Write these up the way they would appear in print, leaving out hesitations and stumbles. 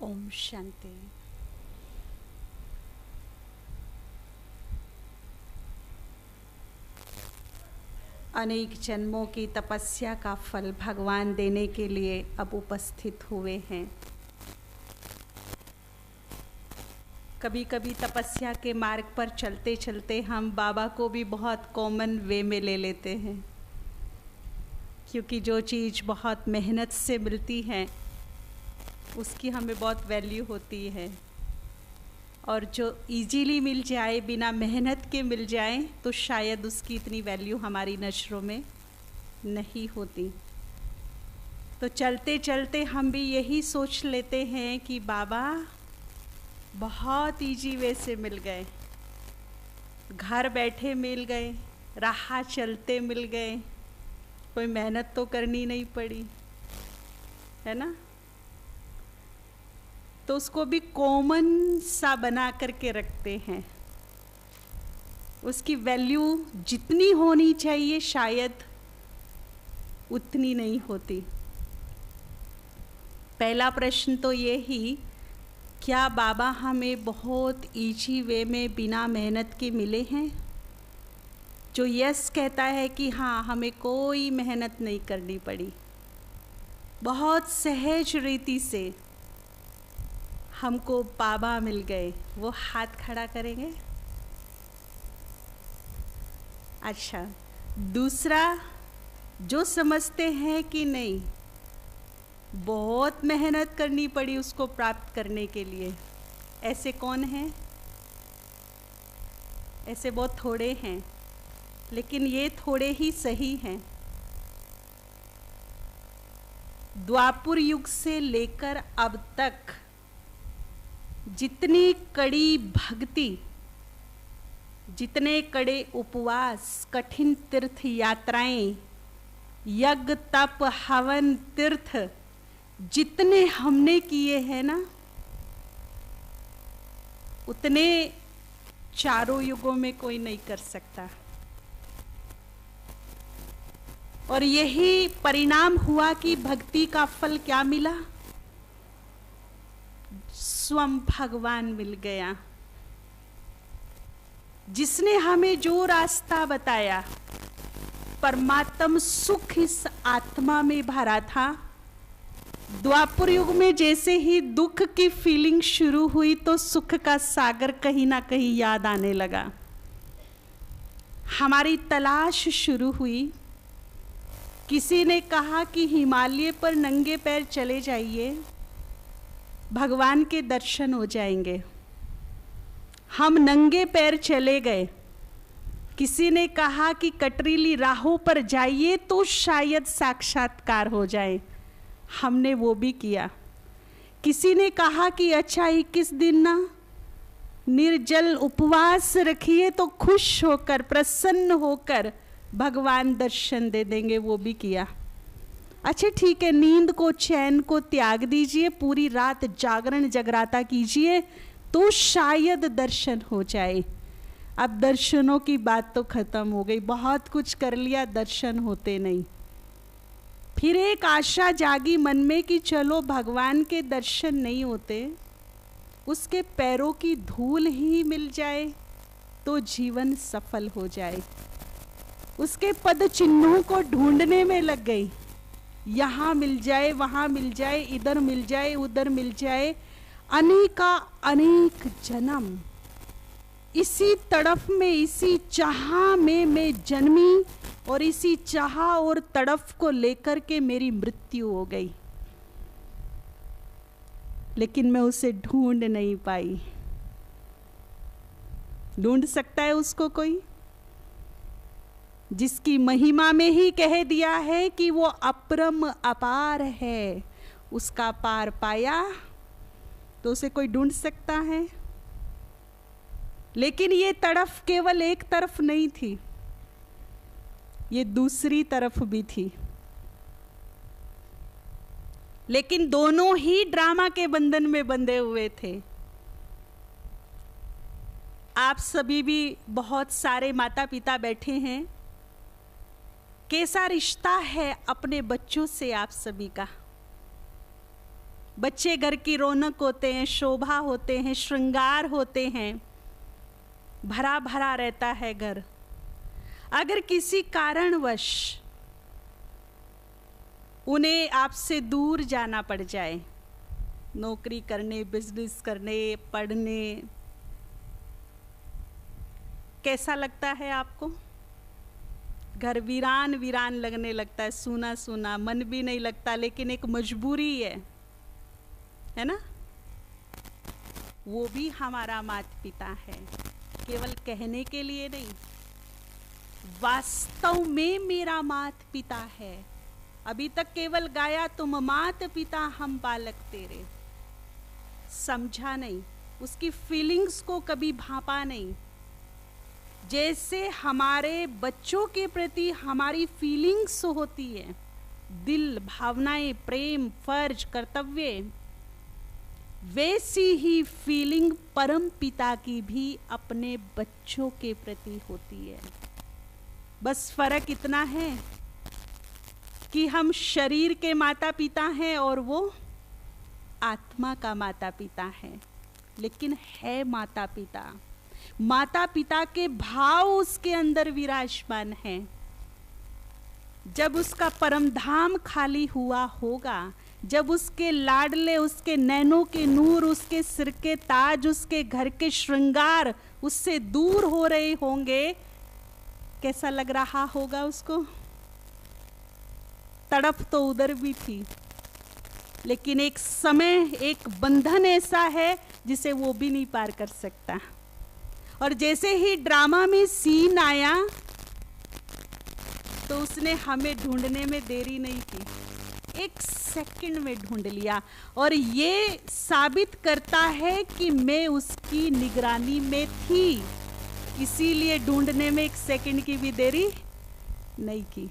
ओम शांति। अनेक जन्मों की तपस्या का फल भगवान देने के लिए अब उपस्थित हुए हैं। कभी कभी तपस्या के मार्ग पर चलते चलते हम बाबा को भी बहुत कॉमन वे में ले लेते हैं, क्योंकि जो चीज़ बहुत मेहनत से मिलती है उसकी हमें बहुत वैल्यू होती है, और जो इजीली मिल जाए, बिना मेहनत के मिल जाए, तो शायद उसकी इतनी वैल्यू हमारी नज़रों में नहीं होती। तो चलते चलते हम भी यही सोच लेते हैं कि बाबा बहुत इजी वे से मिल गए, घर बैठे मिल गए, राह चलते मिल गए, कोई मेहनत तो करनी नहीं पड़ी, है ना। तो उसको भी कॉमन सा बना करके रखते हैं। उसकी वैल्यू जितनी होनी चाहिए शायद उतनी नहीं होती। पहला प्रश्न तो ये ही, क्या बाबा हमें बहुत इजी वे में बिना मेहनत के मिले हैं? जो यस कहता है कि हाँ, हमें कोई मेहनत नहीं करनी पड़ी, बहुत सहज रीति से हमको बाबा मिल गए, वो हाथ खड़ा करेंगे। अच्छा, दूसरा, जो समझते हैं कि नहीं, बहुत मेहनत करनी पड़ी उसको प्राप्त करने के लिए, ऐसे कौन हैं? ऐसे बहुत थोड़े हैं, लेकिन ये थोड़े ही सही हैं। द्वापर युग से लेकर अब तक जितनी कड़ी भक्ति, जितने कड़े उपवास, कठिन तीर्थ यात्राएं, यज्ञ, तप, हवन, तीर्थ जितने हमने किए हैं ना, उतने चारों युगों में कोई नहीं कर सकता। और यही परिणाम हुआ कि भक्ति का फल क्या मिला? स्वयं भगवान मिल गया, जिसने हमें जो रास्ता बताया। परमात्म सुख इस आत्मा में भरा था। द्वापर युग में जैसे ही दुख की फीलिंग शुरू हुई तो सुख का सागर कहीं ना कहीं याद आने लगा। हमारी तलाश शुरू हुई। किसी ने कहा कि हिमालय पर नंगे पैर चले जाइए, भगवान के दर्शन हो जाएंगे। हम नंगे पैर चले गए। किसी ने कहा कि कटरीली राहों पर जाइए तो शायद साक्षात्कार हो जाए, हमने वो भी किया। किसी ने कहा कि अच्छा 21 दिन ना निर्जल उपवास रखिए तो खुश होकर, प्रसन्न होकर भगवान दर्शन दे देंगे, वो भी किया। अच्छा ठीक है, नींद को, चैन को त्याग दीजिए, पूरी रात जागरण जगराता कीजिए तो शायद दर्शन हो जाए। अब दर्शनों की बात तो खत्म हो गई, बहुत कुछ कर लिया, दर्शन होते नहीं। फिर एक आशा जागी मन में कि चलो भगवान के दर्शन नहीं होते, उसके पैरों की धूल ही मिल जाए तो जीवन सफल हो जाए। उसके पद चिन्हों को ढूंढने में लग गई। यहाँ मिल जाए, वहाँ मिल जाए, इधर मिल जाए, उधर मिल जाए। अनेका अनेक जन्म इसी तड़फ में, इसी चाह में मैं जन्मी, और इसी चाह और तड़फ को लेकर के मेरी मृत्यु हो गई, लेकिन मैं उसे ढूंढ नहीं पाई। ढूंढ सकता है उसको कोई? जिसकी महिमा में ही कह दिया है कि वो अपरम अपार है, उसका पार पाया, तो उसे कोई ढूंढ सकता है? लेकिन ये तड़फ केवल एक तरफ नहीं थी, ये दूसरी तरफ भी थी। लेकिन दोनों ही ड्रामा के बंधन में बंधे हुए थे। आप सभी भी, बहुत सारे माता पिता बैठे हैं, कैसा रिश्ता है अपने बच्चों से आप सभी का? बच्चे घर की रौनक होते हैं, शोभा होते हैं, श्रृंगार होते हैं, भरा भरा रहता है घर। अगर किसी कारणवश उन्हें आपसे दूर जाना पड़ जाए, नौकरी करने, बिजनेस करने, पढ़ने, कैसा लगता है आपको? घर वीरान वीरान लगने लगता है, सूना सूना, मन भी नहीं लगता, लेकिन एक मजबूरी है ना? वो भी हमारा माता पिता है, केवल कहने के लिए नहीं, वास्तव में मेरा माता पिता है। अभी तक केवल गाया तुम मात पिता हम बालक तेरे, समझा नहीं, उसकी फीलिंग्स को कभी भांपा नहीं। जैसे हमारे बच्चों के प्रति हमारी फीलिंग्स होती है, दिल, भावनाएं, प्रेम, फर्ज, कर्तव्य, वैसी ही फीलिंग परम पिता की भी अपने बच्चों के प्रति होती है। बस फर्क इतना है कि हम शरीर के माता पिता हैं और वो आत्मा का माता पिता है, लेकिन है माता पिता। माता पिता के भाव उसके अंदर विराजमान हैं। जब उसका परम धाम खाली हुआ होगा, जब उसके लाडले, उसके नैनों के नूर, उसके सिर के ताज, उसके घर के श्रृंगार उससे दूर हो रहे होंगे, कैसा लग रहा होगा उसको? तड़प तो उधर भी थी, लेकिन एक समय, एक बंधन ऐसा है जिसे वो भी नहीं पार कर सकता। और जैसे ही ड्रामा में सीन आया तो उसने हमें ढूंढने में देरी नहीं की, 1 सेकंड में ढूंढ लिया। और ये साबित करता है कि मैं उसकी निगरानी में थी, इसीलिए ढूंढने में 1 सेकंड की भी देरी नहीं की।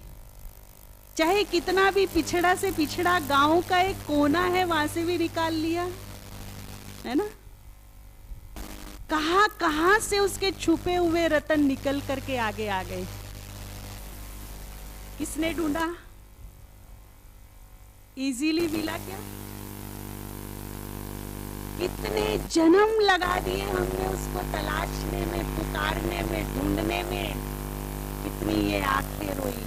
चाहे कितना भी पिछड़ा से पिछड़ा गांव का एक कोना है, वहां से भी निकाल लिया, है ना? कहां कहां से उसके छुपे हुए रतन निकल करके आगे आ गए। किसने ढूंढा? इजीली मिला क्या? कितने जन्म लगा दिए हमने उसको तलाशने में, पुकारने में, ढूंढने में। कितनी ये आंखें रोई,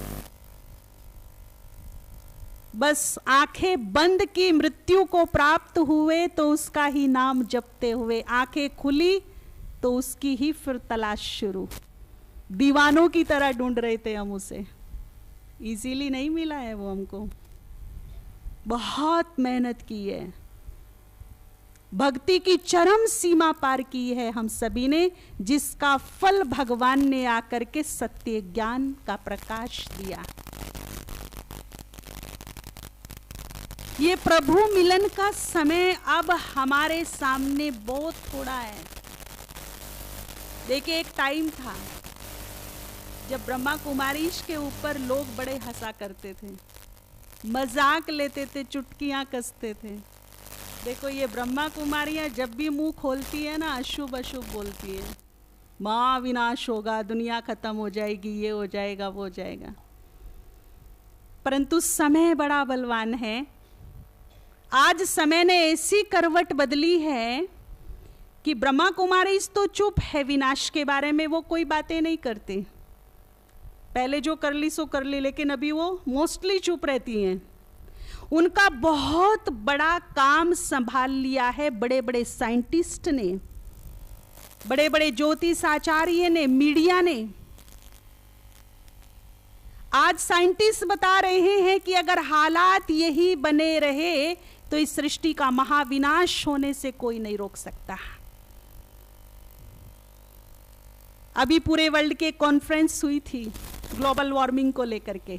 बस आंखें बंद की, मृत्यु को प्राप्त हुए तो उसका ही नाम जपते हुए, आंखें खुली तो उसकी ही फिर तलाश शुरू। दीवानों की तरह ढूंढ रहे थे हम उसे, इजीली नहीं मिला है वो हमको, बहुत मेहनत की है, भक्ति की चरम सीमा पार की है हम सभी ने, जिसका फल भगवान ने आकर के सत्य ज्ञान का प्रकाश दिया। ये प्रभु मिलन का समय अब हमारे सामने बहुत थोड़ा है। देखिए, एक टाइम था जब ब्रह्मा कुमारीश के ऊपर लोग बड़े हंसा करते थे, मजाक लेते थे, चुटकियां कसते थे। देखो, ये ब्रह्मा कुमारियां जब भी मुंह खोलती है ना, अशुभ अशुभ बोलती है, महाविनाश होगा, दुनिया खत्म हो जाएगी, ये हो जाएगा, वो हो जाएगा। परंतु समय बड़ा बलवान है। आज समय ने ऐसी करवट बदली है कि ब्रह्मा कुमारी तो चुप है, विनाश के बारे में वो कोई बातें नहीं करते। पहले जो कर ली सो कर ली, लेकिन अभी वो मोस्टली चुप रहती हैं। उनका बहुत बड़ा काम संभाल लिया है बड़े बड़े साइंटिस्ट ने, बड़े बड़े ज्योतिष आचार्य ने, मीडिया ने। आज साइंटिस्ट बता रहे हैं कि अगर हालात यही बने रहे तो इस सृष्टि का महाविनाश होने से कोई नहीं रोक सकता। अभी पूरे वर्ल्ड के कॉन्फ्रेंस हुई थी ग्लोबल वार्मिंग को लेकर के,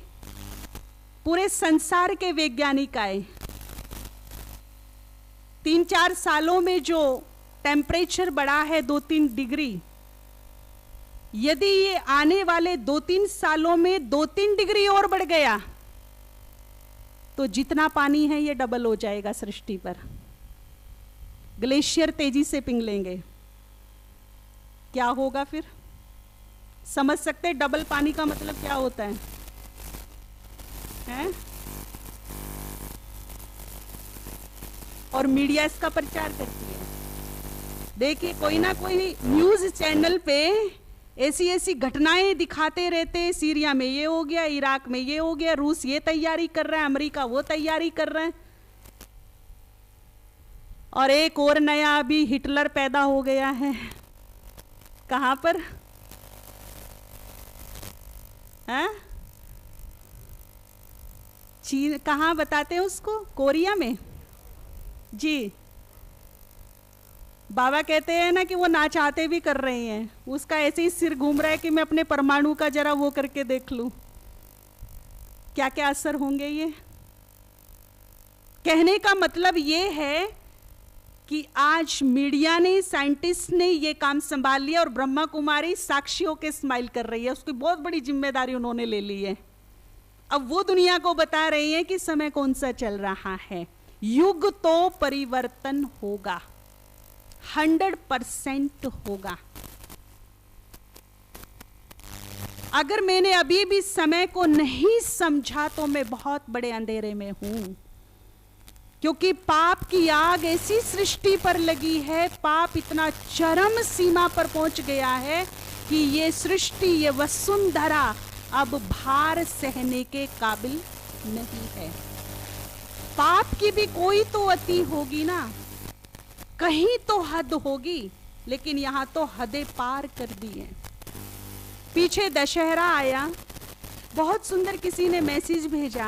पूरे संसार के वैज्ञानिक आए। 3-4 सालों में जो टेम्परेचर बढ़ा है 2-3 डिग्री, यदि ये आने वाले 2-3 सालों में 2-3 डिग्री और बढ़ गया तो जितना पानी है ये डबल हो जाएगा सृष्टि पर। ग्लेशियर तेजी से पिघलेंगे। क्या होगा फिर? समझ सकते हैं डबल पानी का मतलब क्या होता है? हैं? और मीडिया इसका प्रचार करती है। देखिए कोई ना कोई न्यूज चैनल पे ऐसी ऐसी घटनाएं दिखाते रहते हैं, सीरिया में ये हो गया, इराक में ये हो गया, रूस ये तैयारी कर रहा है, अमेरिका वो तैयारी कर रहा है, और एक और नया अभी हिटलर पैदा हो गया है। कहां पर है? चीन, कहां बताते हैं उसको? कोरिया में जी। बाबा कहते हैं ना कि वो ना चाहते भी कर रहे हैं, उसका ऐसे ही सिर घूम रहा है कि मैं अपने परमाणु का जरा वो करके देख लूं क्या क्या असर होंगे। ये कहने का मतलब ये है कि आज मीडिया ने, साइंटिस्ट ने ये काम संभाल लिया और ब्रह्मा कुमारी साक्षियों के स्माइल कर रही है, उसकी बहुत बड़ी जिम्मेदारी उन्होंने ले ली है। अब वो दुनिया को बता रही है कि समय कौन सा चल रहा है। युग तो परिवर्तन होगा, 100% होगा। अगर मैंने अभी भी समय को नहीं समझा तो मैं बहुत बड़े अंधेरे में हूं, क्योंकि पाप की आग ऐसी सृष्टि पर लगी है, पाप इतना चरम सीमा पर पहुंच गया है कि ये सृष्टि, ये वसुंधरा अब भार सहने के काबिल नहीं है। पाप की भी कोई तो अति होगी ना, कहीं तो हद होगी, लेकिन यहां तो हदें पार कर दी हैं। पीछे दशहरा आया, बहुत सुंदर किसी ने मैसेज भेजा,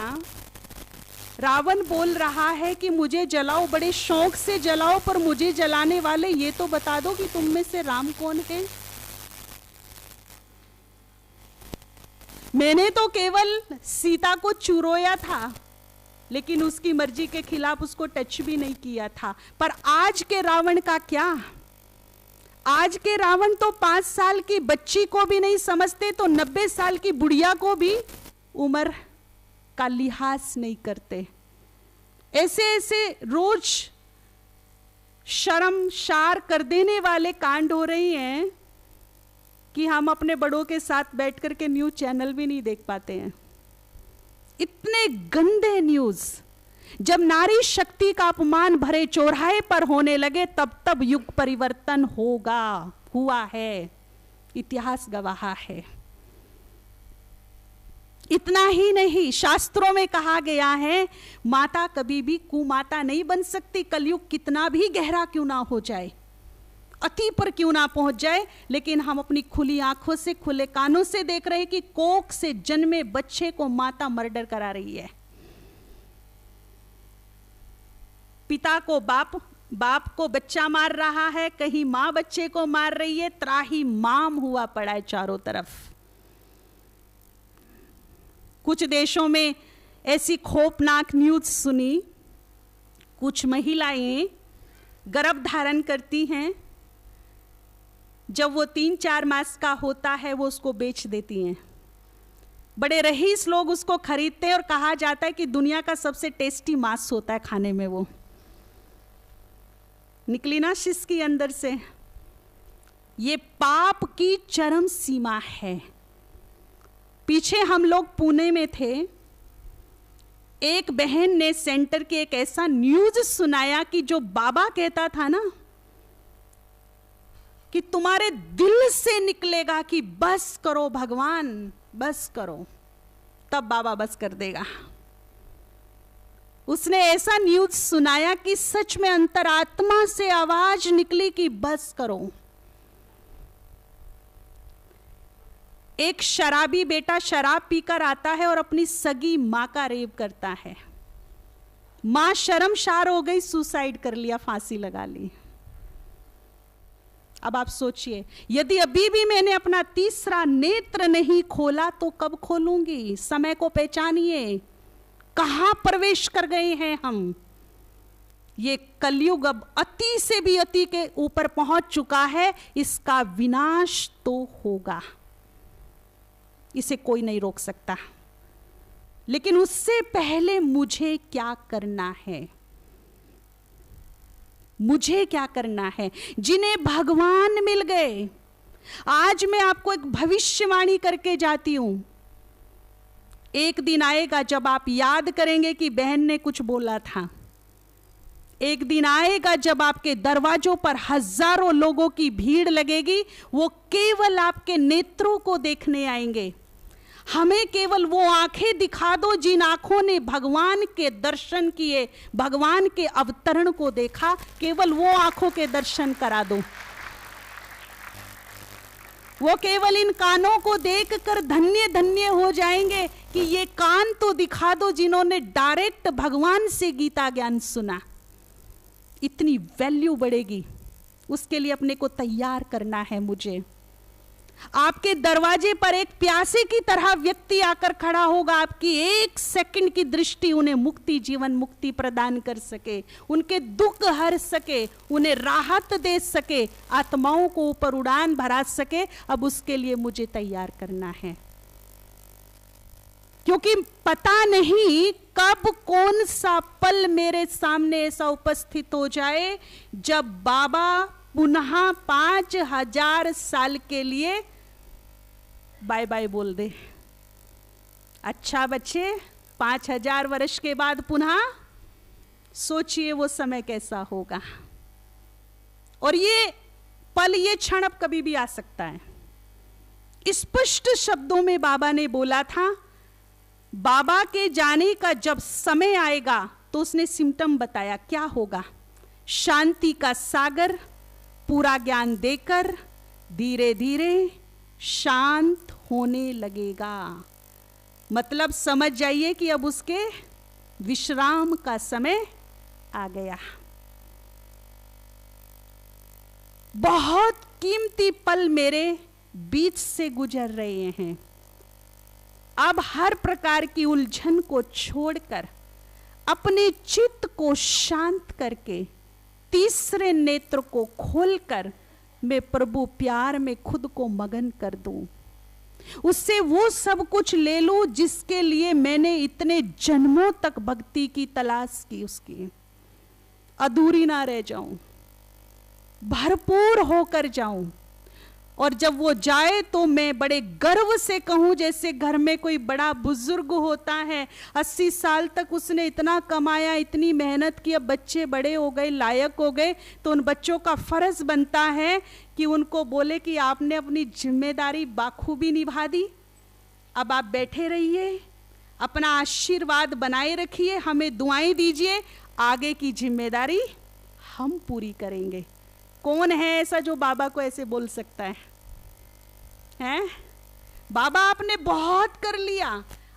रावण बोल रहा है कि मुझे जलाओ, बड़े शौक से जलाओ, पर मुझे जलाने वाले ये तो बता दो कि तुम में से राम कौन है। मैंने तो केवल सीता को चुरोया था, लेकिन उसकी मर्जी के खिलाफ उसको टच भी नहीं किया था। पर आज के रावण का क्या? आज के रावण तो 5 साल की बच्ची को भी नहीं समझते, तो 90 साल की बुढ़िया को भी उम्र का लिहाज नहीं करते। ऐसे ऐसे रोज शर्मसार कर देने वाले कांड हो रही हैं कि हम अपने बड़ों के साथ बैठ करके न्यूज चैनल भी नहीं देख पाते हैं। इतने गंदे न्यूज। जब नारी शक्ति का अपमान भरे चौराहे पर होने लगे, तब तब युग परिवर्तन होगा, हुआ है, इतिहास गवाह है। इतना ही नहीं, शास्त्रों में कहा गया है माता कभी भी कुमाता नहीं बन सकती। कलयुग कितना भी गहरा क्यों ना हो जाए, अति पर क्यों ना पहुंच जाए, लेकिन हम अपनी खुली आंखों से, खुले कानों से देख रहे हैं कि कोख से जन्मे बच्चे को माता मर्डर करा रही है। पिता को बाप, बाप को बच्चा मार रहा है, कहीं मां बच्चे को मार रही है। त्राही माम हुआ पड़ा है चारों तरफ। कुछ देशों में ऐसी खौफनाक न्यूज सुनी, कुछ महिलाएं गर्भ धारण करती हैं, जब वो 3-4 मास का होता है वो उसको बेच देती हैं। बड़े रईस लोग उसको खरीदते हैं और कहा जाता है कि दुनिया का सबसे टेस्टी मांस होता है खाने में। वो निकली ना शिश अंदर से। ये पाप की चरम सीमा है। पीछे हम लोग पुणे में थे, एक बहन ने सेंटर के एक ऐसा न्यूज सुनाया कि जो बाबा कहता था ना कि तुम्हारे दिल से निकलेगा कि बस करो भगवान, बस करो, तब बाबा बस कर देगा। उसने ऐसा न्यूज सुनाया कि सच में अंतरात्मा से आवाज निकली कि बस करो। एक शराबी बेटा शराब पीकर आता है और अपनी सगी मां का रेप करता है। मां शर्मसार हो गई, सुसाइड कर लिया, फांसी लगा ली। अब आप सोचिए, यदि अभी भी मैंने अपना तीसरा नेत्र नहीं खोला तो कब खोलूंगी? समय को पहचानिए, कहां प्रवेश कर गए हैं हम। ये कलयुग अब अति से भी अति के ऊपर पहुंच चुका है। इसका विनाश तो होगा, इसे कोई नहीं रोक सकता। लेकिन उससे पहले मुझे क्या करना है? मुझे क्या करना है? जिन्हें भगवान मिल गए, आज मैं आपको एक भविष्यवाणी करके जाती हूं। एक दिन आएगा जब आप याद करेंगे कि बहन ने कुछ बोला था। एक दिन आएगा जब आपके दरवाजों पर हजारों लोगों की भीड़ लगेगी, वो केवल आपके नेत्रों को देखने आएंगे। हमें केवल वो आंखें दिखा दो जिन आंखों ने भगवान के दर्शन किए, भगवान के अवतरण को देखा, केवल वो आंखों के दर्शन करा दो। वो केवल इन कानों को देखकर धन्य धन्य हो जाएंगे कि ये कान तो दिखा दो जिन्होंने डायरेक्ट भगवान से गीता ज्ञान सुना। इतनी वैल्यू बढ़ेगी, उसके लिए अपने को तैयार करना है मुझे। आपके दरवाजे पर एक प्यासे की तरह व्यक्ति आकर खड़ा होगा, आपकी एक सेकंड की दृष्टि उन्हें मुक्ति, जीवन मुक्ति प्रदान कर सके, उनके दुख हर सके, उन्हें राहत दे सके, आत्माओं को ऊपर उड़ान भरा सके। अब उसके लिए मुझे तैयार करना है, क्योंकि पता नहीं कब कौन सा पल मेरे सामने ऐसा उपस्थित हो जाए जब बाबा पुनः 5000 साल के लिए बाय बाय बोल दे। अच्छा बच्चे, 5000 वर्ष के बाद पुनः सोचिए वो समय कैसा होगा। और ये पल, ये क्षण अब कभी भी आ सकता है। स्पष्ट शब्दों में बाबा ने बोला था, बाबा के जाने का जब समय आएगा तो उसने सिम्टम बताया क्या होगा। शांति का सागर पूरा ज्ञान देकर धीरे धीरे शांत होने लगेगा। मतलब समझ जाइए कि अब उसके विश्राम का समय आ गया। बहुत कीमती पल मेरे बीच से गुजर रहे हैं। अब हर प्रकार की उलझन को छोड़कर, अपने चित्त को शांत करके, तीसरे नेत्र को खोलकर मैं प्रभु प्यार में खुद को मगन कर दूं, उससे वो सब कुछ ले लूं जिसके लिए मैंने इतने जन्मों तक भक्ति की तलाश की, उसकी अधूरी ना रह जाऊं, भरपूर होकर जाऊं। और जब वो जाए तो मैं बड़े गर्व से कहूं, जैसे घर में कोई बड़ा बुजुर्ग होता है, 80 साल तक उसने इतना कमाया, इतनी मेहनत की, अब बच्चे बड़े हो गए, लायक हो गए, तो उन बच्चों का फर्ज बनता है कि उनको बोले कि आपने अपनी जिम्मेदारी बाखूबी निभा दी, अब आप बैठे रहिए, अपना आशीर्वाद बनाए रखिए, हमें दुआएं दीजिए, आगे की जिम्मेदारी हम पूरी करेंगे। कौन है ऐसा जो बाबा को ऐसे बोल सकता है? हैं? बाबा आपने बहुत कर लिया,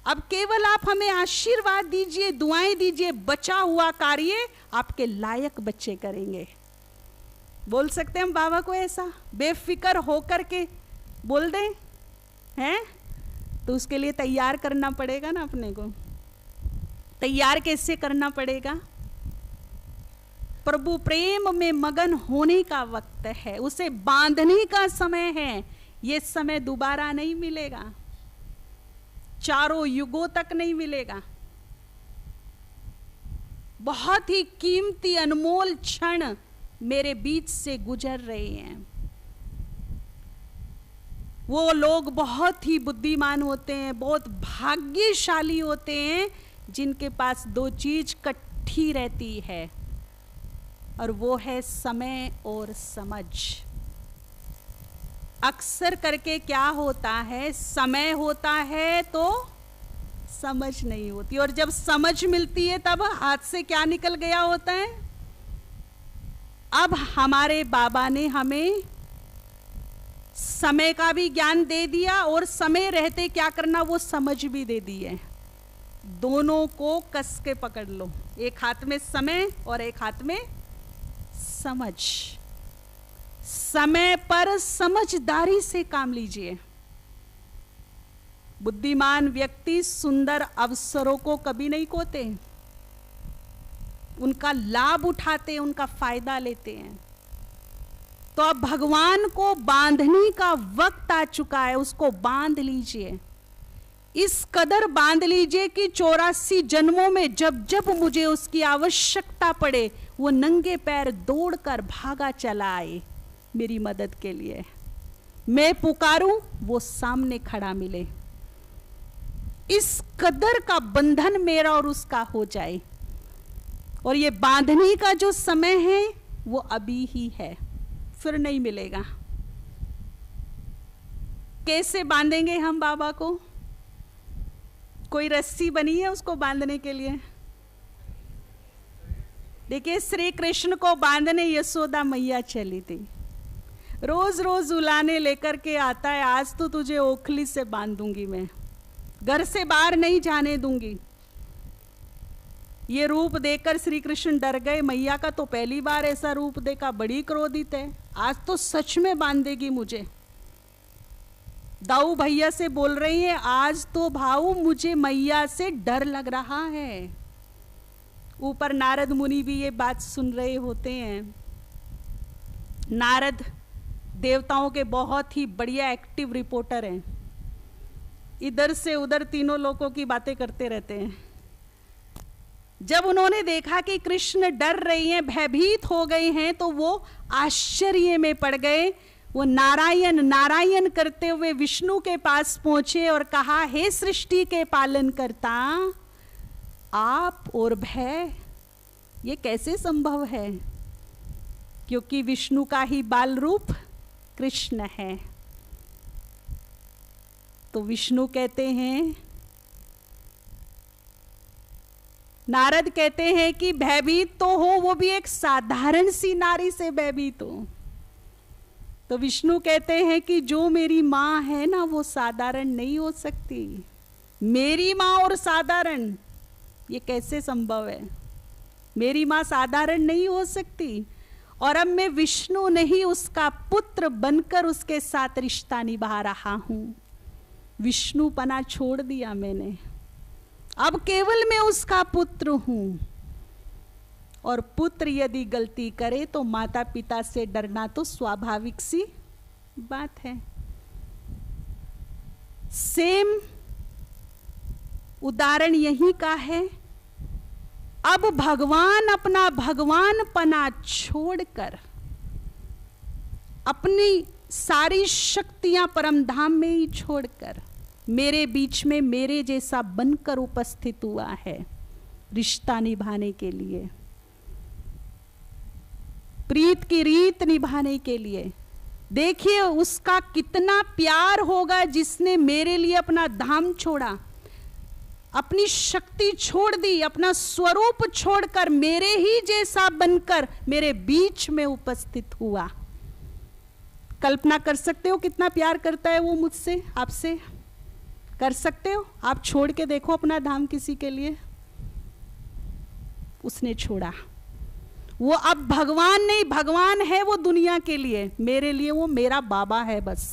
अब केवल आप हमें आशीर्वाद दीजिए, दुआएं दीजिए, बचा हुआ कार्य आपके लायक बच्चे करेंगे। बोल सकते हैं हम बाबा को ऐसा बेफिक्र होकर के बोल दें? हैं? तो उसके लिए तैयार करना पड़ेगा ना अपने को। तैयार कैसे करना पड़ेगा? प्रभु प्रेम में मगन होने का वक्त है, उसे बांधने का समय है। ये समय दोबारा नहीं मिलेगा, चारों युगों तक नहीं मिलेगा। बहुत ही कीमती अनमोल क्षण मेरे बीच से गुजर रहे हैं। वो लोग बहुत ही बुद्धिमान होते हैं, बहुत भाग्यशाली होते हैं, जिनके पास दो चीज इकट्ठी रहती है, और वो है समय और समझ। अक्सर करके क्या होता है, समय होता है तो समझ नहीं होती, और जब समझ मिलती है तब हाथ से क्या निकल गया होता है। अब हमारे बाबा ने हमें समय का भी ज्ञान दे दिया, और समय रहते क्या करना वो समझ भी दे दी है। दोनों को कस के पकड़ लो, एक हाथ में समय और एक हाथ में समझ। समय पर समझदारी से काम लीजिए। बुद्धिमान व्यक्ति सुंदर अवसरों को कभी नहीं खोते, उनका लाभ उठाते, उनका फायदा लेते हैं। तो अब भगवान को बांधने का वक्त आ चुका है, उसको बांध लीजिए। इस कदर बांध लीजिए कि 84 जन्मों में जब जब मुझे उसकी आवश्यकता पड़े, वो नंगे पैर दौड़कर भागा चला आए मेरी मदद के लिए। मैं पुकारूं, वो सामने खड़ा मिले। इस कदर का बंधन मेरा और उसका हो जाए। और ये बांधने का जो समय है वो अभी ही है, फिर नहीं मिलेगा। कैसे बांधेंगे हम बाबा को? कोई रस्सी बनी है उसको बांधने के लिए? देखिए, श्री कृष्ण को बांधने यशोदा मैया चली थी। रोज रोज उलाने लेकर के आता है, आज तो तुझे ओखली से बांधूंगी, मैं घर से बाहर नहीं जाने दूंगी। ये रूप देखकर श्री कृष्ण डर गए। मैया का तो पहली बार ऐसा रूप देखा, बड़ी क्रोधित है, आज तो सच में बांधेगी मुझे। दाऊ भैया से बोल रही है, आज तो भाऊ मुझे मैया से डर लग रहा है। ऊपर नारद मुनि भी ये बात सुन रहे होते हैं। नारद देवताओं के बहुत ही बढ़िया एक्टिव रिपोर्टर हैं, इधर से उधर तीनों लोगों की बातें करते रहते हैं। जब उन्होंने देखा कि कृष्ण डर रही हैं, भयभीत हो गए हैं, तो वो आश्चर्य में पड़ गए। वो नारायण नारायण करते हुए विष्णु के पास पहुंचे और कहा, हे सृष्टि के पालन करता, आप और भय, ये कैसे संभव है? क्योंकि विष्णु का ही बाल रूप कृष्ण है। तो विष्णु कहते हैं, नारद कहते हैं कि भयभीत तो हो, वो भी एक साधारण सी नारी से भयभीत हो। तो विष्णु कहते हैं कि जो मेरी माँ है ना, वो साधारण नहीं हो सकती। मेरी माँ और साधारण, ये कैसे संभव है? मेरी माँ साधारण नहीं हो सकती। और अब मैं विष्णु नहीं, उसका पुत्र बनकर उसके साथ रिश्ता निभा रहा हूं। विष्णुपना छोड़ दिया मैंने, अब केवल मैं उसका पुत्र हूं। और पुत्र यदि गलती करे तो माता पिता से डरना तो स्वाभाविक सी बात है। सेम उदाहरण यही का है। अब भगवान अपना भगवानपना छोड़कर अपनी सारी शक्तियां परमधाम में ही छोड़कर मेरे बीच में मेरे जैसा बनकर उपस्थित हुआ है, रिश्ता निभाने के लिए, प्रीत की रीत निभाने के लिए। देखिए उसका कितना प्यार होगा जिसने मेरे लिए अपना धाम छोड़ा, अपनी शक्ति छोड़ दी, अपना स्वरूप छोड़कर मेरे ही जैसा बनकर मेरे बीच में उपस्थित हुआ। कल्पना कर सकते हो कितना प्यार करता है वो मुझसे, आपसे? कर सकते हो? आप छोड़ के देखो अपना धाम किसी के लिए। उसने छोड़ा। वो अब भगवान नहीं, भगवान है वो दुनिया के लिए, मेरे लिए वो मेरा बाबा है बस।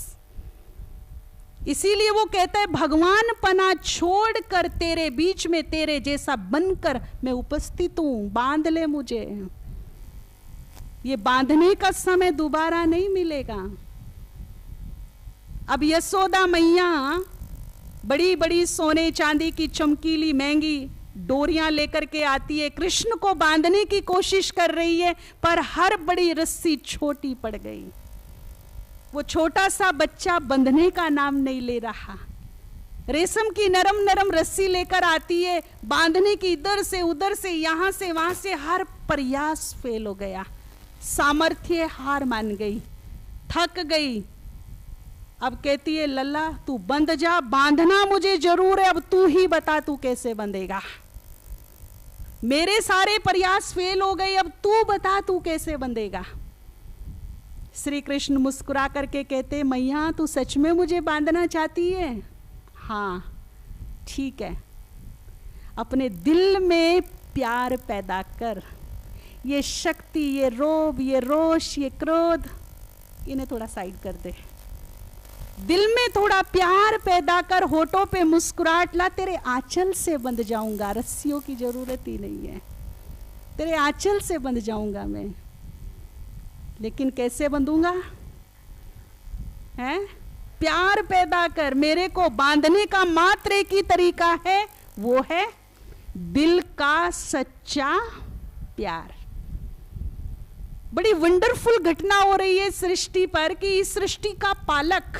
इसीलिए वो कहता है, भगवान पना छोड़कर तेरे बीच में तेरे जैसा बनकर मैं उपस्थित हूं, बांध ले मुझे। ये बांधने का समय दोबारा नहीं मिलेगा। अब यशोदा मैया बड़ी बड़ी सोने चांदी की चमकीली महंगी डोरियां लेकर के आती है, कृष्ण को बांधने की कोशिश कर रही है, पर हर बड़ी रस्सी छोटी पड़ गई। वो छोटा सा बच्चा बंधने का नाम नहीं ले रहा। रेशम की नरम नरम रस्सी लेकर आती है, बांधने की इधर से उधर से यहां से वहां से, हर प्रयास फेल हो गया। सामर्थ्य हार मान गई, थक गई। अब कहती है, लल्ला तू बंध जा, बांधना मुझे जरूर है, अब तू ही बता तू कैसे बंधेगा। मेरे सारे प्रयास फेल हो गए, अब तू बता तू कैसे बंधेगा। श्री कृष्ण मुस्कुरा करके कहते, मैया तू सच में मुझे बांधना चाहती है? हाँ ठीक है, अपने दिल में प्यार पैदा कर। ये शक्ति, ये रोब, ये रोष, ये क्रोध, इन्हें थोड़ा साइड कर दे। दिल में थोड़ा प्यार पैदा कर, होठों पे मुस्कुराहट ला। तेरे आंचल से बंध जाऊंगा, रस्सियों की जरूरत ही नहीं है, तेरे आंचल से बंध जाऊंगा मैं। लेकिन कैसे बंधूंगा? है प्यार पैदा कर। मेरे को बांधने का मात्र एक ही तरीका है, वो है दिल का सच्चा प्यार। बड़ी वंडरफुल घटना हो रही है सृष्टि पर कि इस सृष्टि का पालक,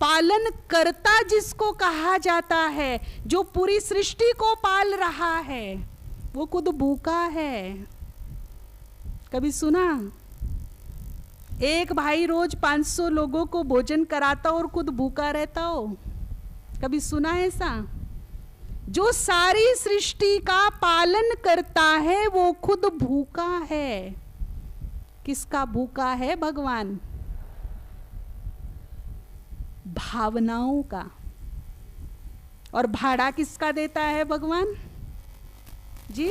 पालन करता जिसको कहा जाता है, जो पूरी सृष्टि को पाल रहा है, वो खुद भूखा है। कभी सुना? एक भाई रोज 500 लोगों को भोजन कराता और खुद भूखा रहता हो? कभी सुना ऐसा? जो सारी सृष्टि का पालन करता है वो खुद भूखा है। किसका भूखा है? भगवान। भावनाओं का। और भाड़ा किसका देता है भगवान जी?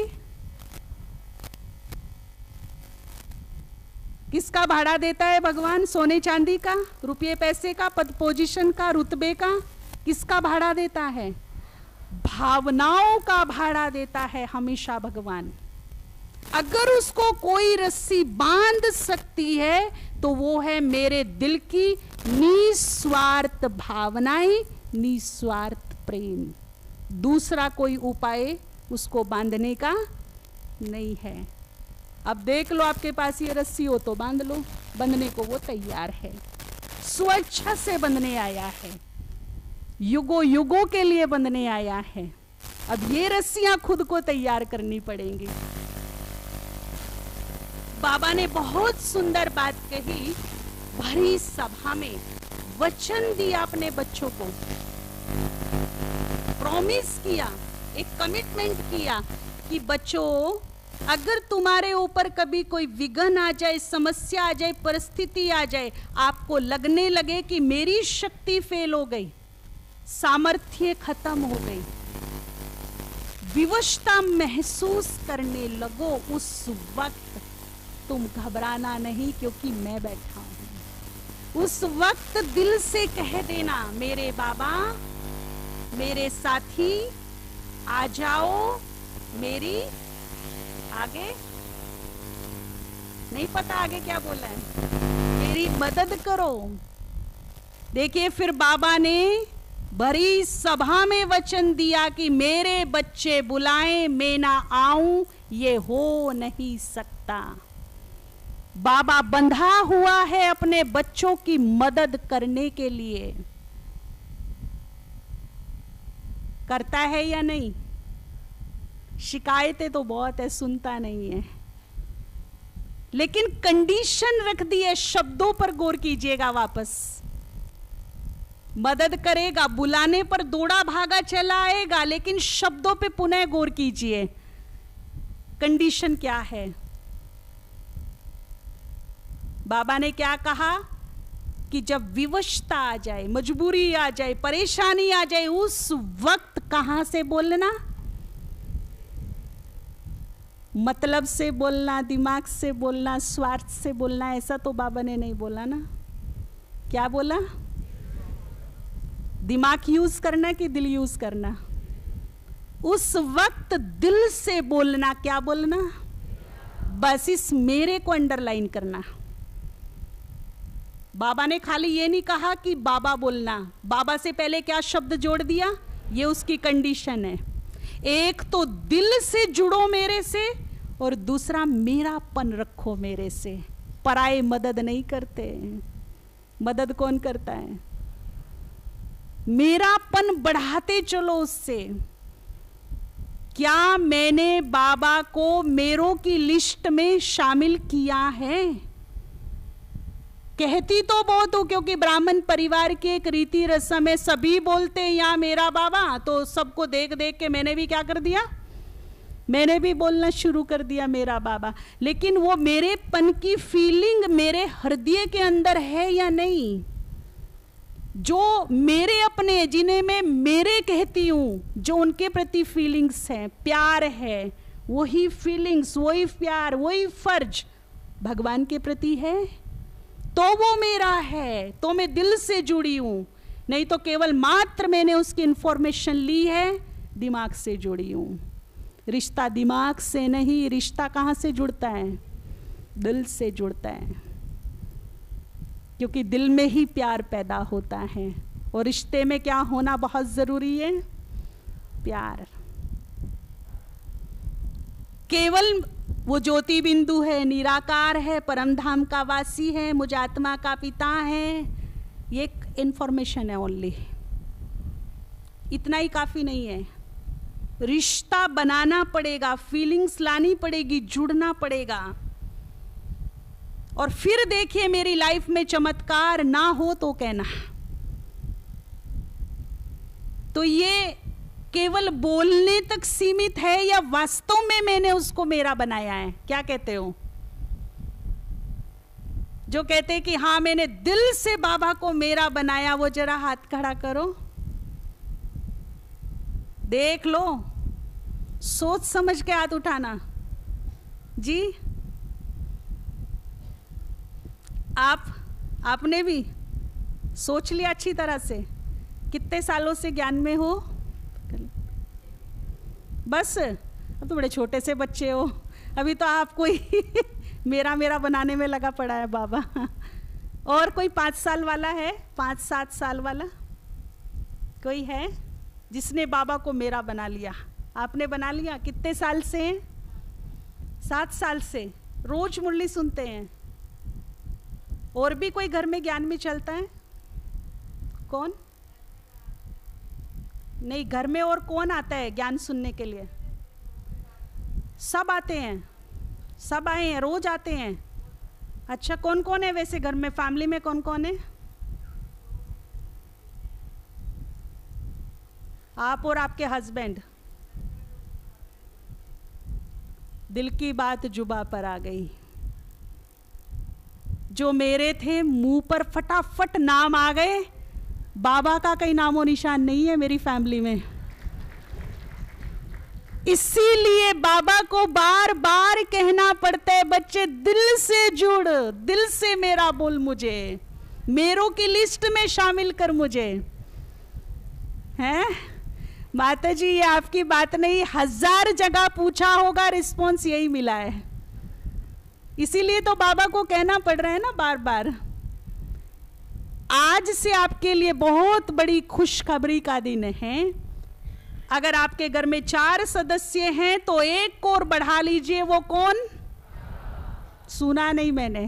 किसका भाड़ा देता है भगवान? सोने चांदी का, रुपये पैसे का, पद पोजीशन का, रुतबे का? किसका भाड़ा देता है? भावनाओं का भाड़ा देता है हमेशा भगवान। अगर उसको कोई रस्सी बांध सकती है तो वो है मेरे दिल की निस्वार्थ भावनाएं, निस्वार्थ प्रेम। दूसरा कोई उपाय उसको बांधने का नहीं है। अब देख लो, आपके पास ये रस्सी हो तो बांध लो, बंधने को वो तैयार है, स्वेच्छा से बंधने आया है, युगों युगों के लिए बंधने आया है। अब ये रस्सियां खुद को तैयार करनी पड़ेंगी। बाबा ने बहुत सुंदर बात कही, भरी सभा में वचन दिया अपने बच्चों को, प्रॉमिस किया, एक कमिटमेंट किया कि बच्चों अगर तुम्हारे ऊपर कभी कोई विघ्न आ जाए, समस्या आ जाए, परिस्थिति आ जाए, आपको लगने लगे कि मेरी शक्ति फेल हो गई, सामर्थ्य खत्म हो गई, विवशता महसूस करने लगो, उस वक्त तुम घबराना नहीं, क्योंकि मैं बैठा हूं। उस वक्त दिल से कह देना, मेरे बाबा, मेरे साथी, आ जाओ, मेरी आगे नहीं पता आगे क्या बोला है, मेरी मदद करो। देखिए, फिर बाबा ने भरी सभा में वचन दिया कि मेरे बच्चे बुलाएं, मैं ना आऊं, ये हो नहीं सकता। बाबा बंधा हुआ है अपने बच्चों की मदद करने के लिए। करता है या नहीं? शिकायतें तो बहुत है, सुनता नहीं है, लेकिन कंडीशन रख दी है। शब्दों पर गौर कीजिएगा वापस। मदद करेगा, बुलाने पर दौड़ा भागा चला आएगा, लेकिन शब्दों पे पुनः गौर कीजिए, कंडीशन क्या है। बाबा ने क्या कहा कि जब विवशता आ जाए, मजबूरी आ जाए, परेशानी आ जाए, उस वक्त कहां से बोलना? मतलब से बोलना, दिमाग से बोलना, स्वार्थ से बोलना, ऐसा तो बाबा ने नहीं बोला ना। क्या बोला? दिमाग यूज करना कि दिल यूज करना? उस वक्त दिल से बोलना। क्या बोलना? बस इस मेरे को अंडरलाइन करना। बाबा ने खाली ये नहीं कहा कि बाबा बोलना, बाबा से पहले क्या शब्द जोड़ दिया? ये उसकी कंडीशन है। एक तो दिल से जुड़ो मेरे से, और दूसरा मेरापन रखो मेरे से। पराये मदद नहीं करते। मदद कौन करता है? मेरापन बढ़ाते चलो उससे। क्या मैंने बाबा को मेरों की लिस्ट में शामिल किया है? कहती तो बहुत हूं, क्योंकि ब्राह्मण परिवार की एक रीति रस्म है, सभी बोलते हैं यहाँ मेरा बाबा, तो सबको देख देख के मैंने भी क्या कर दिया? मैंने भी बोलना शुरू कर दिया मेरा बाबा। लेकिन वो मेरेपन की फीलिंग मेरे हृदय के अंदर है या नहीं? जो मेरे अपने, जिन्हें मैं मेरे कहती हूं, जो उनके प्रति फीलिंग्स हैं, प्यार है, वही फीलिंग्स, वही प्यार, वही फर्ज भगवान के प्रति है, तो वो मेरा है, तो मैं दिल से जुड़ी हूं। नहीं तो केवल मात्र मैंने उसकी इंफॉर्मेशन ली है, दिमाग से जुड़ी हूं। रिश्ता दिमाग से नहीं, रिश्ता कहां से जुड़ता है? दिल से जुड़ता है, क्योंकि दिल में ही प्यार पैदा होता है। और रिश्ते में क्या होना बहुत जरूरी है? प्यार। केवल वो ज्योति बिंदु है, निराकार है, परमधाम का वासी है, मुझ आत्मा का पिता है, ये एक इंफॉर्मेशन है ओनली। इतना ही काफी नहीं है। रिश्ता बनाना पड़ेगा, फीलिंग्स लानी पड़ेगी, जुड़ना पड़ेगा। और फिर देखिए मेरी लाइफ में चमत्कार ना हो तो कहना। तो ये केवल बोलने तक सीमित है या वास्तव में मैंने उसको मेरा बनाया है? क्या कहते हो? जो कहते हैं कि हाँ मैंने दिल से बाबा को मेरा बनाया, वो जरा हाथ खड़ा करो, देख लो, सोच समझ के हाथ उठाना जी। आपने भी सोच लिया अच्छी तरह से? कितने सालों से ज्ञान में हो? बस अब तो बड़े छोटे से बच्चे हो, अभी तो आपको ही मेरा मेरा बनाने में लगा पड़ा है बाबा। और कोई 5 साल वाला है? 5-7 साल वाला कोई है जिसने बाबा को मेरा बना लिया? आपने बना लिया? कितने साल से? 7 साल से रोज मुरली सुनते हैं। और भी कोई घर में ज्ञान में चलता है? कौन? नहीं, घर में और कौन आता है ज्ञान सुनने के लिए? सब आते हैं, सब आए हैं, रोज आते हैं। अच्छा, कौन कौन है वैसे घर में? फैमिली में कौन कौन है? आप और आपके हस्बैंड। दिल की बात जुबा पर आ गई। जो मेरे थे मुंह पर फटाफट नाम आ गए। बाबा का कहीं नामो निशान नहीं है मेरी फैमिली में। इसीलिए बाबा को बार बार कहना पड़ता है, बच्चे दिल से जुड़, दिल से मेरा बोल, मुझे मेरों की लिस्ट में शामिल कर मुझे। हैं माता जी, ये आपकी बात नहीं, 1000 जगह पूछा होगा, रिस्पॉन्स यही मिला है। इसीलिए तो बाबा को कहना पड़ रहा है ना बार बार। आज से आपके लिए बहुत बड़ी खुशखबरी का दिन है। अगर आपके घर में 4 सदस्य हैं तो एक और बढ़ा लीजिए। वो कौन? सुना नहीं मैंने।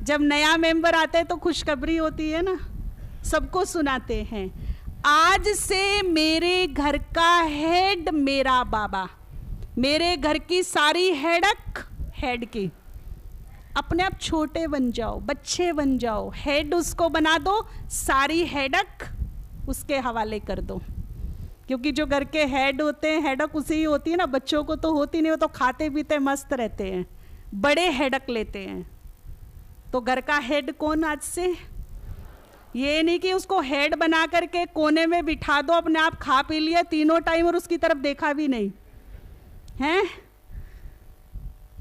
जब नया मेंबर आता है तो खुशखबरी होती है ना, सबको सुनाते हैं। आज से मेरे घर का हेड मेरा बाबा। मेरे घर की सारी हेडक हेड की। अपने आप छोटे बन जाओ, बच्चे बन जाओ, हेड उसको बना दो, सारी हेडक उसके हवाले कर दो। क्योंकि जो घर के हेड होते हैं, हेडक उसी ही होती है ना। बच्चों को तो होती नहीं, वो तो खाते पीते मस्त रहते हैं, बड़े हेडक लेते हैं। तो घर का हेड कौन आज से? ये नहीं कि उसको हेड बना करके कोने में बिठा दो, अपने आप खा पी लिया तीनों टाइम और उसकी तरफ देखा भी नहीं है।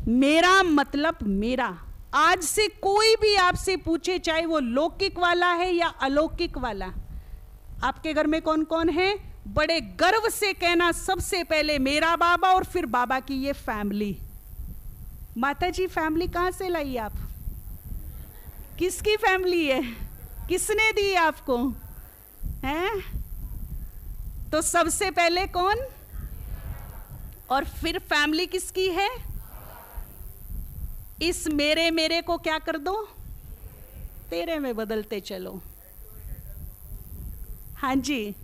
मेरा मतलब मेरा। आज से कोई भी आपसे पूछे, चाहे वो लौकिक वाला है या अलौकिक वाला, आपके घर में कौन कौन है, बड़े गर्व से कहना सबसे पहले मेरा बाबा और फिर बाबा की ये फैमिली। माता जी, फैमिली कहां से लाई आप? किसकी फैमिली है? किसने दी आपको? हैं? तो सबसे पहले कौन और फिर फैमिली किसकी है? इस मेरे मेरे को क्या कर दो? तेरे में बदलते चलो। हाँ जी,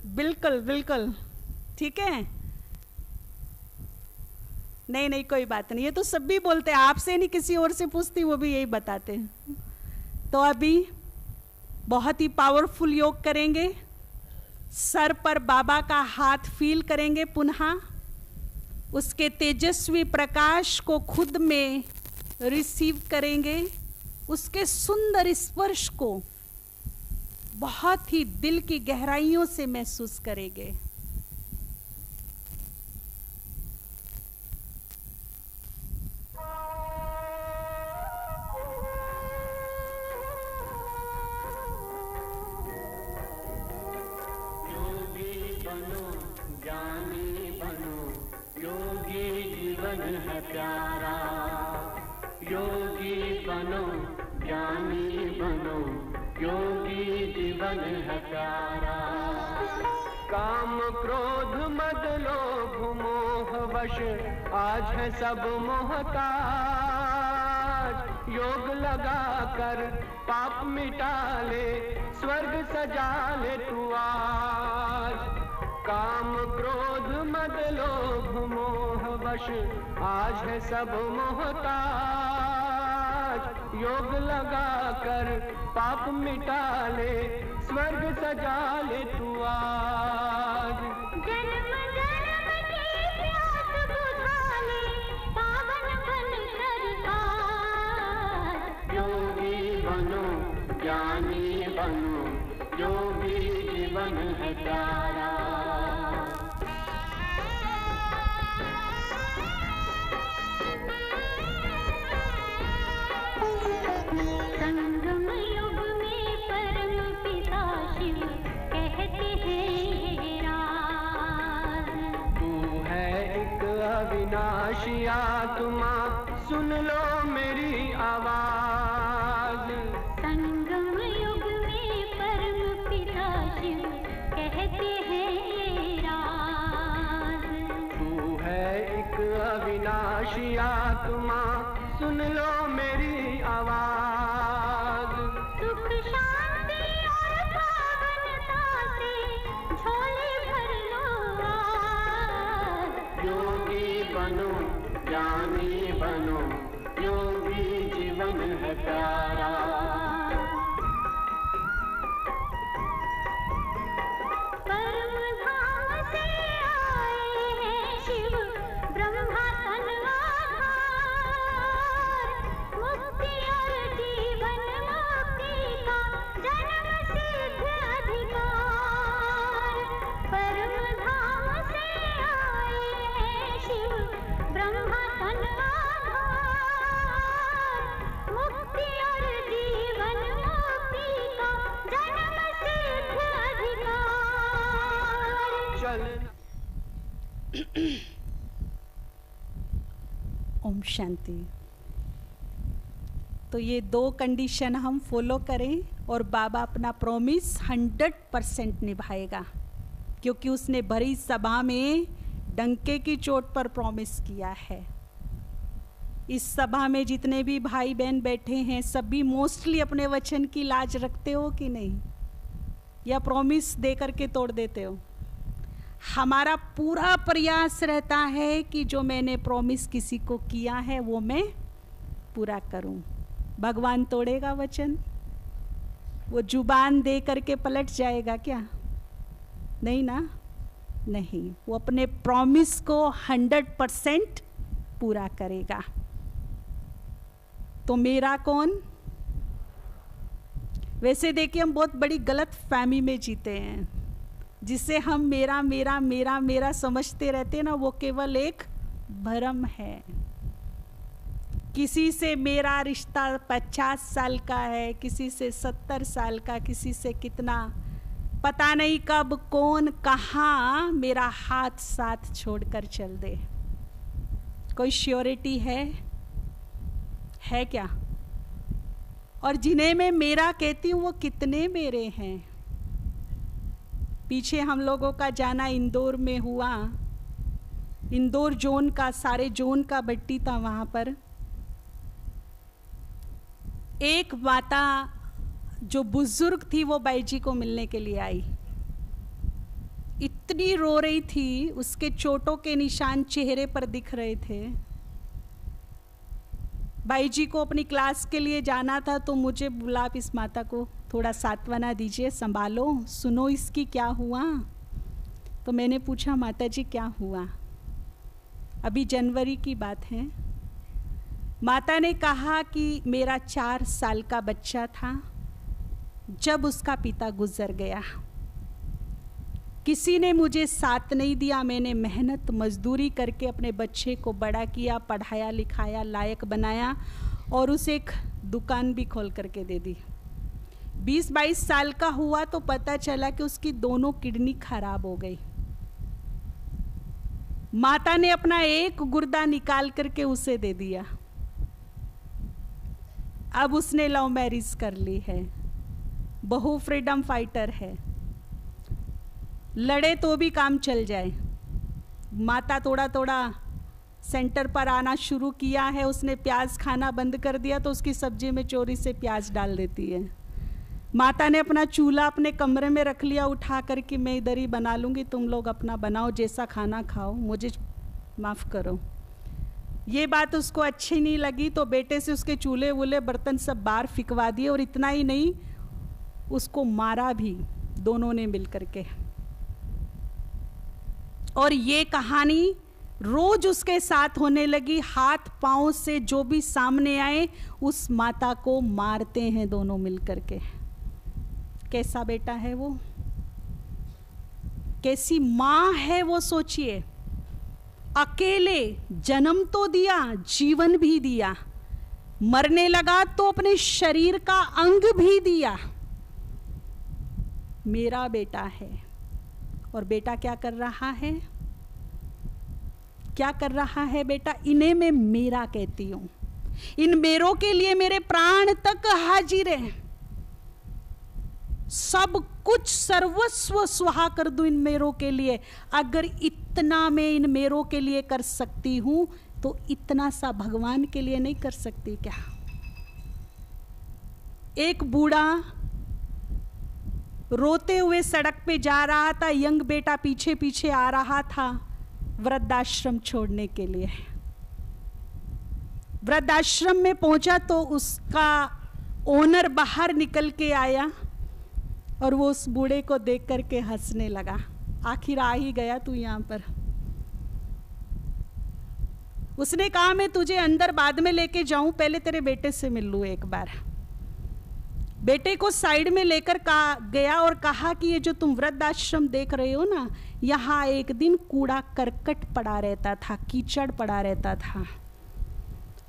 बिल्कुल बिल्कुल ठीक है। नहीं नहीं, कोई बात नहीं, ये तो सब भी बोलते हैं। आपसे नहीं किसी और से पूछती, वो भी यही बताते हैं। तो अभी बहुत ही पावरफुल योग करेंगे। सर पर बाबा का हाथ फील करेंगे, पुनः उसके तेजस्वी प्रकाश को खुद में रिसीव करेंगे, उसके सुंदर स्पर्श को बहुत ही दिल की गहराइयों से महसूस करेंगे। प्यारा योगी बनो, ज्ञानी बनो, योगी जीवन है प्यारा। काम क्रोध मद लोभ मोह वश आज है सब मोहताज। योग लगा कर पाप मिटा ले, स्वर्ग सजा ले तू आज। काम क्रोध मद लोभ मोह वश आज है सब मोहताज। योग लगा कर पाप मिटा ले, स्वर्ग सजा ले तू आज। जन्म जन्म की प्यास बुझा ले, पावन बन कर आज। योगी बनो ज्ञानी बनो, योगी जीवन है प्यारा। संगम युग में परम पिता शिव कहते हैं राज। तू है एक अविनाशी आत्मा, सुन लो मेरी आवाज। संगम युग में परम पिता शिव कहते हैं राज। तू है एक अविनाशी आत्मा, सुन लो मेरी आवाज। सुख शांति और पावनता से झोले भर लो आज। योगी बनो ज्ञानी बनो, योगी जीवन है प्यारा। परम धाम से आए हैं शिव ब्रह्मा तन आधार। मुक्ति और जीवन मुक्ति का जन्म सिद्ध अधिकार। परम धाम से आए हैं शिव ब्रह्मा तन आधार। मुक्ति और जीवन मुक्ति का जन्म सिद्ध अधिकार। चल ओम शांति। तो ये 2 कंडीशन हम फॉलो करें और बाबा अपना प्रॉमिस 100% निभाएगा, क्योंकि उसने भरी सभा में डंके की चोट पर प्रॉमिस किया है। इस सभा में जितने भी भाई बहन बैठे हैं सभी मोस्टली अपने वचन की लाज रखते हो कि नहीं, या प्रॉमिस दे करके तोड़ देते हो? हमारा पूरा प्रयास रहता है कि जो मैंने प्रॉमिस किसी को किया है वो मैं पूरा करूं। भगवान तोड़ेगा वचन? वो जुबान दे करके पलट जाएगा क्या? नहीं ना, नहीं। वो अपने प्रॉमिस को 100% पूरा करेगा। तो मेरा कौन? वैसे देखिए हम बहुत बड़ी गलत फहमी में जीते हैं, जिसे हम मेरा मेरा मेरा मेरा समझते रहते हैं ना, वो केवल एक भ्रम है। किसी से मेरा रिश्ता 50 साल का है, किसी से 70 साल का, किसी से कितना, पता नहीं कब कौन कहाँ मेरा हाथ साथ छोड़कर चल दे। कोई श्योरिटी है क्या? और जिन्हें मैं मेरा कहती हूँ वो कितने मेरे हैं? पीछे हम लोगों का जाना इंदौर में हुआ, इंदौर जोन का, सारे जोन का भट्टी था वहाँ पर। एक माता जो बुजुर्ग थी वो बाई जी को मिलने के लिए आई। इतनी रो रही थी, उसके चोटों के निशान चेहरे पर दिख रहे थे। बाई जी को अपनी क्लास के लिए जाना था, तो मुझे बोला आप इस माता को थोड़ा सांत्वना दीजिए, संभालो, सुनो इसकी क्या हुआ। तो मैंने पूछा माता जी क्या हुआ? अभी जनवरी की बात है। माता ने कहा कि मेरा 4 साल का बच्चा था जब उसका पिता गुजर गया। किसी ने मुझे साथ नहीं दिया, मैंने मेहनत मजदूरी करके अपने बच्चे को बड़ा किया, पढ़ाया लिखाया, लायक बनाया और उसे एक दुकान भी खोल करके दे दी। 20-22 साल का हुआ तो पता चला कि उसकी दोनों किडनी खराब हो गई। माता ने अपना एक गुर्दा निकाल करके उसे दे दिया। अब उसने लव मैरिज कर ली है, बहु फ्रीडम फाइटर है, लड़े तो भी काम चल जाए। माता थोड़ा थोड़ा सेंटर पर आना शुरू किया है। उसने प्याज खाना बंद कर दिया तो उसकी सब्जी में चोरी से प्याज डाल देती है। माता ने अपना चूल्हा अपने कमरे में रख लिया उठा कर कि मैं इधर ही बना लूँगी, तुम लोग अपना बनाओ, जैसा खाना खाओ, मुझे माफ़ करो। ये बात उसको अच्छी नहीं लगी तो बेटे से उसके चूल्हे वूल्हे बर्तन सब बाहर फिकवा दिए, और इतना ही नहीं उसको मारा भी दोनों ने मिल करके। और ये कहानी रोज उसके साथ होने लगी। हाथ पांव से जो भी सामने आए उस माता को मारते हैं दोनों मिलकर के। कैसा बेटा है वो, कैसी मां है वो, सोचिए। अकेले जन्म तो दिया, जीवन भी दिया, मरने लगा तो अपने शरीर का अंग भी दिया। मेरा बेटा है। और बेटा क्या कर रहा है, क्या कर रहा है बेटा? इन्हें मैं मेरा कहती हूं। इन मेरों के लिए मेरे प्राण तक हाजिर है। सब कुछ सर्वस्व सुहा कर दूं इन मेरों के लिए। अगर इतना मैं इन मेरों के लिए कर सकती हूं तो इतना सा भगवान के लिए नहीं कर सकती क्या? एक बूढ़ा रोते हुए सड़क पे जा रहा था, यंग बेटा पीछे पीछे आ रहा था वृद्धाश्रम छोड़ने के लिए। वृद्धाश्रम में पहुंचा तो उसका ओनर बाहर निकल के आया और वो उस बूढ़े को देख करके हंसने लगा। आखिर आ ही गया तू यहां पर। उसने कहा मैं तुझे अंदर बाद में लेके जाऊं, पहले तेरे बेटे से मिल लूं एक बार। बेटे को साइड में लेकर गया और कहा कि ये जो तुम वृद्धाश्रम देख रहे हो ना, यहाँ एक दिन कूड़ा करकट पड़ा रहता था, कीचड़ पड़ा रहता था,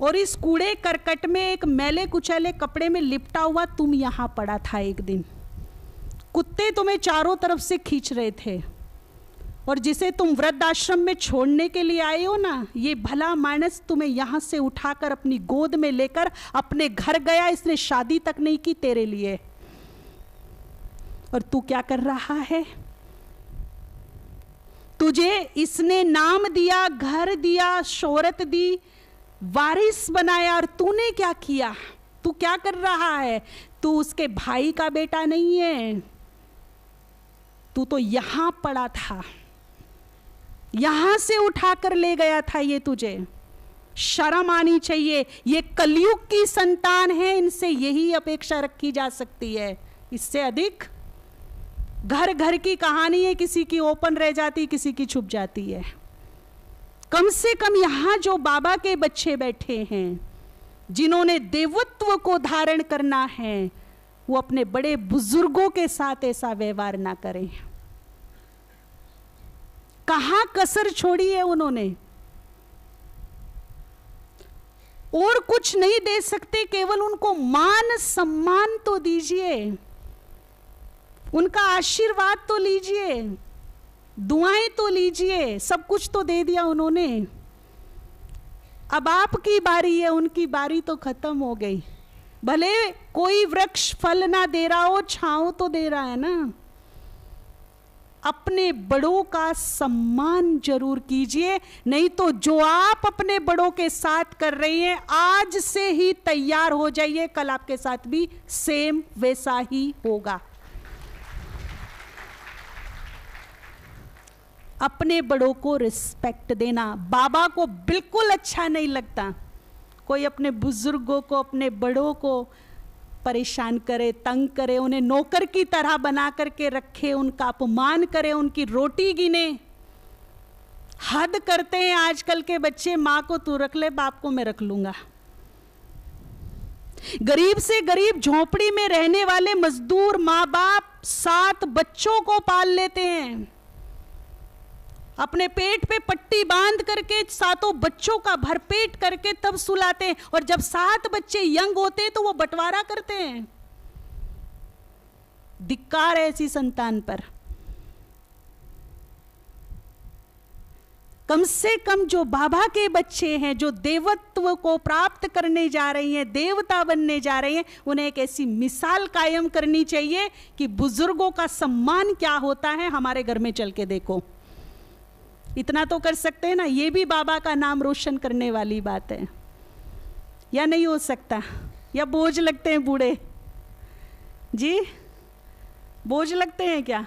और इस कूड़े करकट में एक मैले कुचैले कपड़े में लिपटा हुआ तुम यहाँ पड़ा था एक दिन। कुत्ते तुम्हें चारों तरफ से खींच रहे थे, और जिसे तुम वृद्धाश्रम में छोड़ने के लिए आए हो ना, ये भला मानस तुम्हें यहाँ से उठाकर अपनी गोद में लेकर अपने घर गया। इसने शादी तक नहीं की तेरे लिए, और तू क्या कर रहा है? तुझे इसने नाम दिया, घर दिया, शोहरत दी, वारिस बनाया, और तूने क्या किया? तू क्या कर रहा है? तू उसके भाई का बेटा नहीं है। तू तो यहां पड़ा था, यहां से उठाकर ले गया था ये तुझे। शर्म आनी चाहिए। ये कलयुग की संतान है, इनसे यही अपेक्षा रखी जा सकती है। इससे अधिक घर घर की कहानी है, किसी की ओपन रह जाती, किसी की छुप जाती है। कम से कम यहां जो बाबा के बच्चे बैठे हैं, जिन्होंने देवत्व को धारण करना है, वो अपने बड़े बुजुर्गों के साथ ऐसा व्यवहार ना करें। कहां कसर छोड़ी है उन्होंने? और कुछ नहीं दे सकते, केवल उनको मान सम्मान तो दीजिए, उनका आशीर्वाद तो लीजिए, दुआएं तो लीजिए। सब कुछ तो दे दिया उन्होंने। अब आपकी बारी है, उनकी बारी तो खत्म हो गई। भले कोई वृक्ष फल ना दे रहा हो, छांव तो दे रहा है ना। अपने बड़ों का सम्मान जरूर कीजिए, नहीं तो जो आप अपने बड़ों के साथ कर रही हैं, आज से ही तैयार हो जाइए, कल आपके साथ भी सेम वैसा ही होगा। अपने बड़ों को रिस्पेक्ट देना बाबा को बिल्कुल अच्छा नहीं लगता। कोई अपने बुजुर्गों को, अपने बड़ों को परेशान करे, तंग करे, उन्हें नौकर की तरह बना करके रखे, उनका अपमान करे, उनकी रोटी गिने। हद करते हैं आजकल के बच्चे। माँ को तू रख ले, बाप को मैं रख लूंगा। गरीब से गरीब झोपड़ी में रहने वाले मजदूर माँ बाप 7 बच्चों को पाल लेते हैं, अपने पेट पे पट्टी बांध करके 7 बच्चों का भरपेट करके तब सुलाते हैं, और जब 7 बच्चे यंग होते हैं तो वो बंटवारा करते हैं। धिक्कार है ऐसी संतान पर। कम से कम जो बाबा के बच्चे हैं, जो देवत्व को प्राप्त करने जा रही हैं, देवता बनने जा रही हैं, उन्हें एक ऐसी मिसाल कायम करनी चाहिए कि बुजुर्गों का सम्मान क्या होता है, हमारे घर में चल के देखो। इतना तो कर सकते हैं ना, ये भी बाबा का नाम रोशन करने वाली बात है। या नहीं हो सकता? या बोझ लगते हैं बूढ़े? जी, बोझ लगते हैं क्या?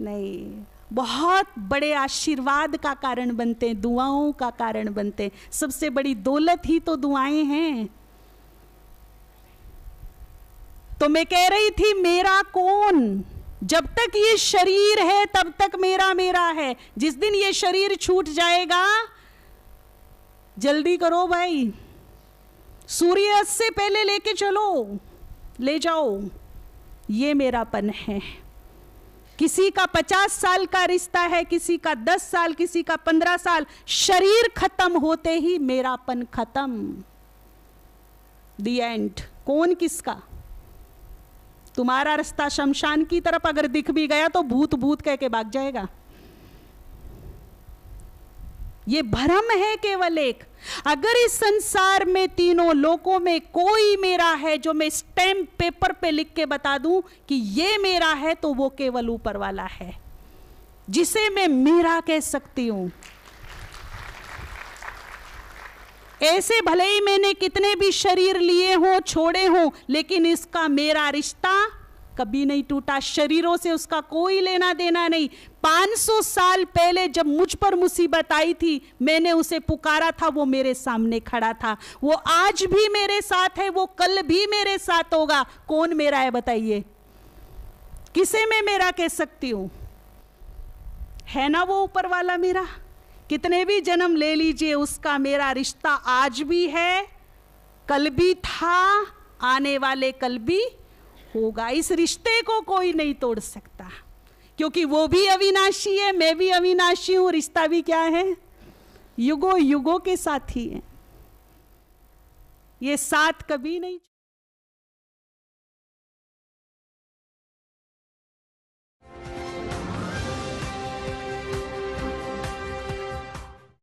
नहीं, बहुत बड़े आशीर्वाद का कारण बनते हैं, दुआओं का कारण बनते हैं। सबसे बड़ी दौलत ही तो दुआएं हैं। तो मैं कह रही थी, मेरा कौन? जब तक ये शरीर है तब तक मेरा मेरा है। जिस दिन ये शरीर छूट जाएगा, जल्दी करो भाई, सूर्यास्त से पहले लेके चलो, ले जाओ। ये मेरापन है। किसी का 50 साल का रिश्ता है, किसी का 10 साल, किसी का 15 साल। शरीर खत्म होते ही मेरापन खत्म। The end. कौन किसका? तुम्हारा रास्ता शमशान की तरफ अगर दिख भी गया तो भूत भूत कह के भाग जाएगा। ये भ्रम है केवल एक। अगर इस संसार में तीनों लोकों में कोई मेरा है जो मैं स्टैम्प पेपर पे लिख के बता दूं कि ये मेरा है, तो वो केवल ऊपर वाला है, जिसे मैं मेरा कह सकती हूं। ऐसे भले ही मैंने कितने भी शरीर लिए हों, छोड़े हों, लेकिन इसका मेरा रिश्ता कभी नहीं टूटा। शरीरों से उसका कोई लेना देना नहीं। 500 साल पहले जब मुझ पर मुसीबत आई थी, मैंने उसे पुकारा था, वो मेरे सामने खड़ा था। वो आज भी मेरे साथ है, वो कल भी मेरे साथ होगा। कौन मेरा है बताइए? किसे मैं मेरा कह सकती हूं? है ना वो ऊपर वाला मेरा। कितने भी जन्म ले लीजिए, उसका मेरा रिश्ता आज भी है, कल भी था, आने वाले कल भी होगा। इस रिश्ते को कोई नहीं तोड़ सकता, क्योंकि वो भी अविनाशी है, मैं भी अविनाशी हूं। रिश्ता भी क्या है? युगों युगों के साथी है। ये साथ कभी नहीं